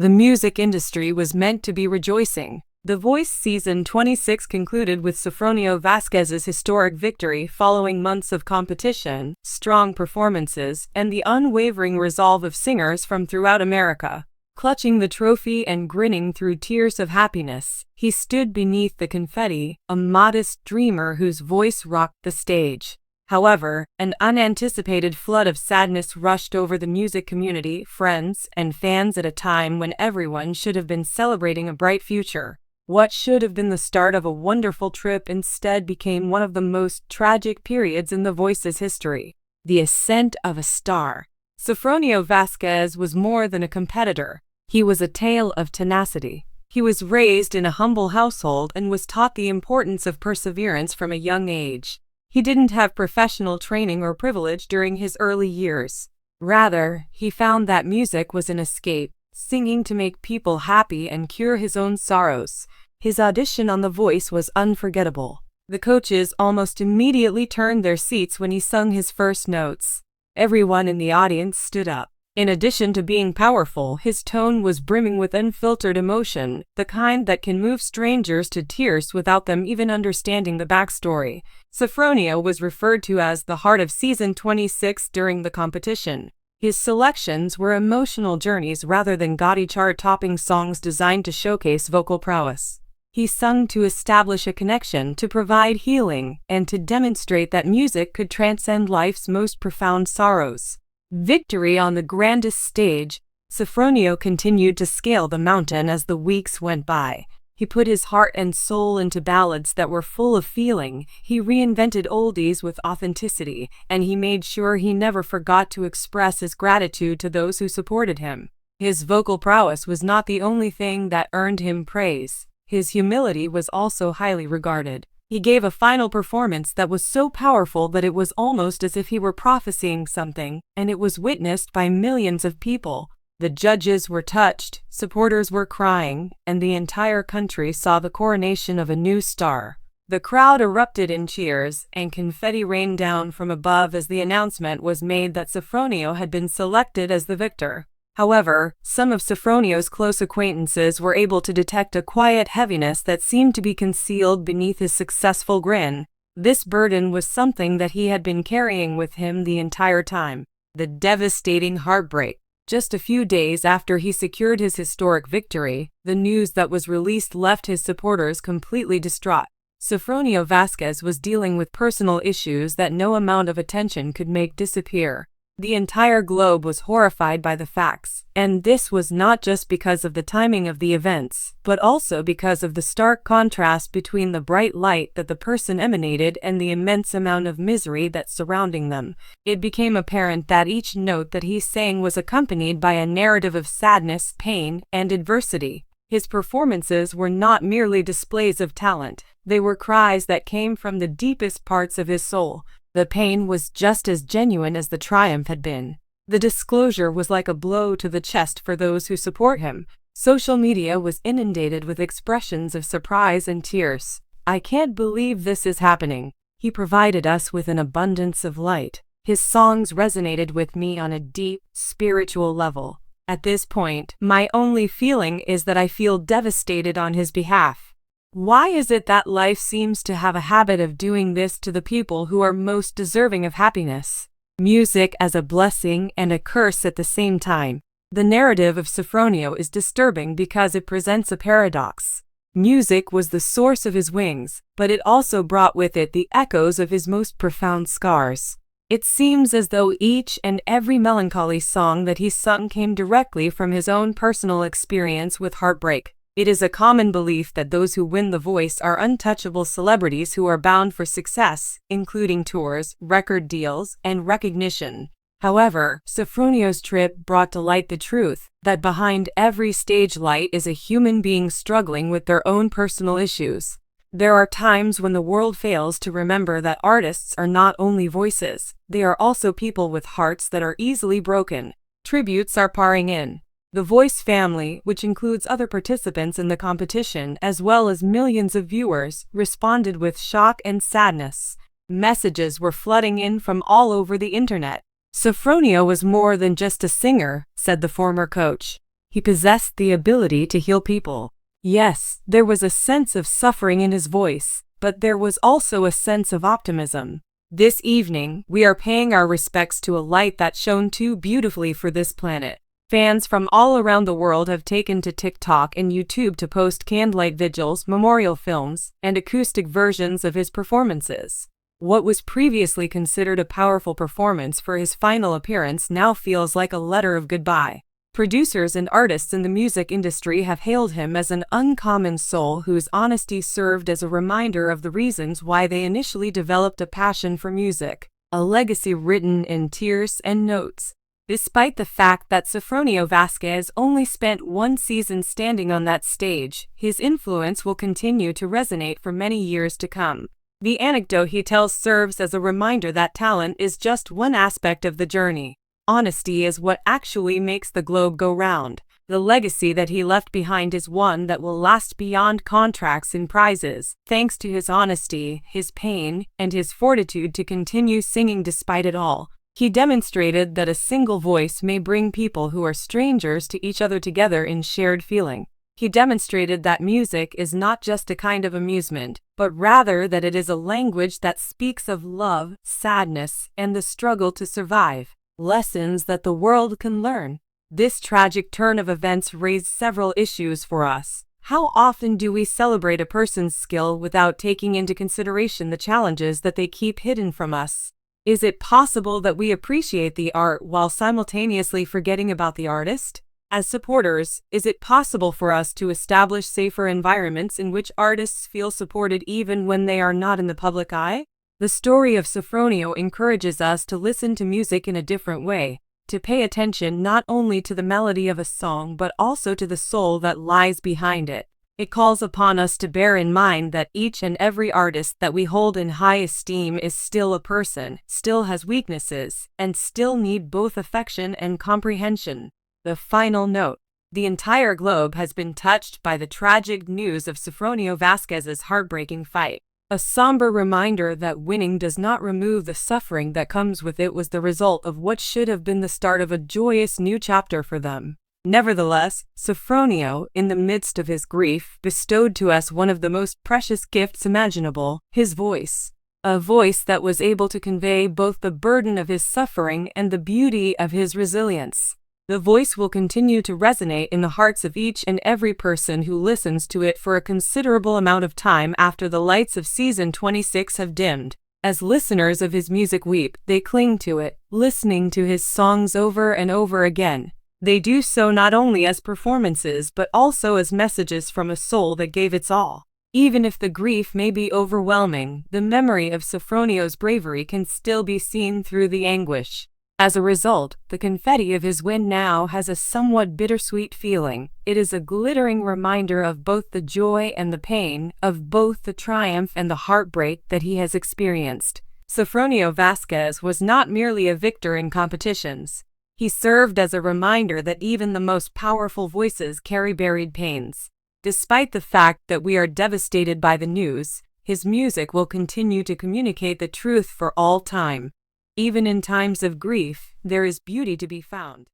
The music industry was meant to be rejoicing. The Voice Season 26 concluded with Sofronio Vasquez's historic victory following months of competition, strong performances, and the unwavering resolve of singers from throughout America. Clutching the trophy and grinning through tears of happiness, he stood beneath the confetti, a modest dreamer whose voice rocked the stage. However, an unanticipated flood of sadness rushed over the music community, friends, and fans at a time when everyone should have been celebrating a bright future. What should have been the start of a wonderful trip instead became one of the most tragic periods in The Voice's history. The ascent of a star. Sofronio Vasquez was more than a competitor. He was a tale of tenacity. He was raised in a humble household and was taught the importance of perseverance from a young age. He didn't have professional training or privilege during his early years. Rather, he found that music was an escape, singing to make people happy and cure his own sorrows. His audition on The Voice was unforgettable. The coaches almost immediately turned their seats when he sung his first notes. Everyone in the audience stood up. In addition to being powerful, his tone was brimming with unfiltered emotion, the kind that can move strangers to tears without them even understanding the backstory. Sofronio was referred to as the heart of Season 26 during the competition. His selections were emotional journeys rather than gaudy chart-topping songs designed to showcase vocal prowess. He sung to establish a connection, to provide healing, and to demonstrate that music could transcend life's most profound sorrows. Victory on the grandest stage, Sofronio continued to scale the mountain as the weeks went by. He put his heart and soul into ballads that were full of feeling, he reinvented oldies with authenticity, and he made sure he never forgot to express his gratitude to those who supported him. His vocal prowess was not the only thing that earned him praise. His humility was also highly regarded. He gave a final performance that was so powerful that it was almost as if he were prophesying something, and it was witnessed by millions of people. The judges were touched, supporters were crying, and the entire country saw the coronation of a new star. The crowd erupted in cheers, and confetti rained down from above as the announcement was made that Sofronio had been selected as the victor. However, some of Sofronio's close acquaintances were able to detect a quiet heaviness that seemed to be concealed beneath his successful grin. This burden was something that he had been carrying with him the entire time. The devastating heartbreak. Just a few days after he secured his historic victory, the news that was released left his supporters completely distraught. Sofronio Vasquez was dealing with personal issues that no amount of attention could make disappear. The entire globe was horrified by the facts, and this was not just because of the timing of the events, but also because of the stark contrast between the bright light that the person emanated and the immense amount of misery that's surrounding them. It became apparent that each note that he sang was accompanied by a narrative of sadness, pain, and adversity. His performances were not merely displays of talent, they were cries that came from the deepest parts of his soul. The pain was just as genuine as the triumph had been. The disclosure was like a blow to the chest for those who support him. Social media was inundated with expressions of surprise and tears. "I can't believe this is happening. He provided us with an abundance of light. His songs resonated with me on a deep, spiritual level. At this point, my only feeling is that I feel devastated on his behalf. Why is it that life seems to have a habit of doing this to the people who are most deserving of happiness? Music as a blessing and a curse at the same time." The narrative of Sofronio is disturbing because it presents a paradox. Music was the source of his wings, but it also brought with it the echoes of his most profound scars. It seems as though each and every melancholy song that he sung came directly from his own personal experience with heartbreak. It is a common belief that those who win The Voice are untouchable celebrities who are bound for success, including tours, record deals, and recognition. However, Sofronio's trip brought to light the truth that behind every stage light is a human being struggling with their own personal issues. There are times when the world fails to remember that artists are not only voices, they are also people with hearts that are easily broken. Tributes are pouring in. The Voice family, which includes other participants in the competition as well as millions of viewers, responded with shock and sadness. Messages were flooding in from all over the internet. "Sofronio was more than just a singer," said the former coach. He possessed the ability to heal people. Yes, there was a sense of suffering in his voice, but there was also a sense of optimism. This evening, we are paying our respects to a light that shone too beautifully for this planet. Fans from all around the world have taken to TikTok and YouTube to post candlelight vigils, memorial films, and acoustic versions of his performances. What was previously considered a powerful performance for his final appearance now feels like a letter of goodbye. Producers and artists in the music industry have hailed him as an uncommon soul whose honesty served as a reminder of the reasons why they initially developed a passion for music, a legacy written in tears and notes. Despite the fact that Sofronio Vasquez only spent one season standing on that stage, his influence will continue to resonate for many years to come. The anecdote he tells serves as a reminder that talent is just one aspect of the journey. Honesty is what actually makes the globe go round. The legacy that he left behind is one that will last beyond contracts and prizes, thanks to his honesty, his pain, and his fortitude to continue singing despite it all. He demonstrated that a single voice may bring people who are strangers to each other together in shared feeling. He demonstrated that music is not just a kind of amusement, but rather that it is a language that speaks of love, sadness, and the struggle to survive. Lessons that the world can learn. This tragic turn of events raised several issues for us. How often do we celebrate a person's skill without taking into consideration the challenges that they keep hidden from us? Is it possible that we appreciate the art while simultaneously forgetting about the artist? As supporters, is it possible for us to establish safer environments in which artists feel supported even when they are not in the public eye? The story of Sofronio encourages us to listen to music in a different way, to pay attention not only to the melody of a song but also to the soul that lies behind it. It calls upon us to bear in mind that each and every artist that we hold in high esteem is still a person, still has weaknesses, and still need both affection and comprehension. The final note. The entire globe has been touched by the tragic news of Sofronio Vasquez's heartbreaking fight. A somber reminder that winning does not remove the suffering that comes with it was the result of what should have been the start of a joyous new chapter for them. Nevertheless, Sofronio, in the midst of his grief, bestowed to us one of the most precious gifts imaginable, his voice. A voice that was able to convey both the burden of his suffering and the beauty of his resilience. The voice will continue to resonate in the hearts of each and every person who listens to it for a considerable amount of time after the lights of season 26 have dimmed. As listeners of his music weep, they cling to it, listening to his songs over and over again. They do so not only as performances but also as messages from a soul that gave its all. Even if the grief may be overwhelming, the memory of Sofronio's bravery can still be seen through the anguish. As a result, the confetti of his win now has a somewhat bittersweet feeling. It is a glittering reminder of both the joy and the pain, of both the triumph and the heartbreak that he has experienced. Sofronio Vasquez was not merely a victor in competitions. He served as a reminder that even the most powerful voices carry buried pains. Despite the fact that we are devastated by the news, his music will continue to communicate the truth for all time. Even in times of grief, there is beauty to be found.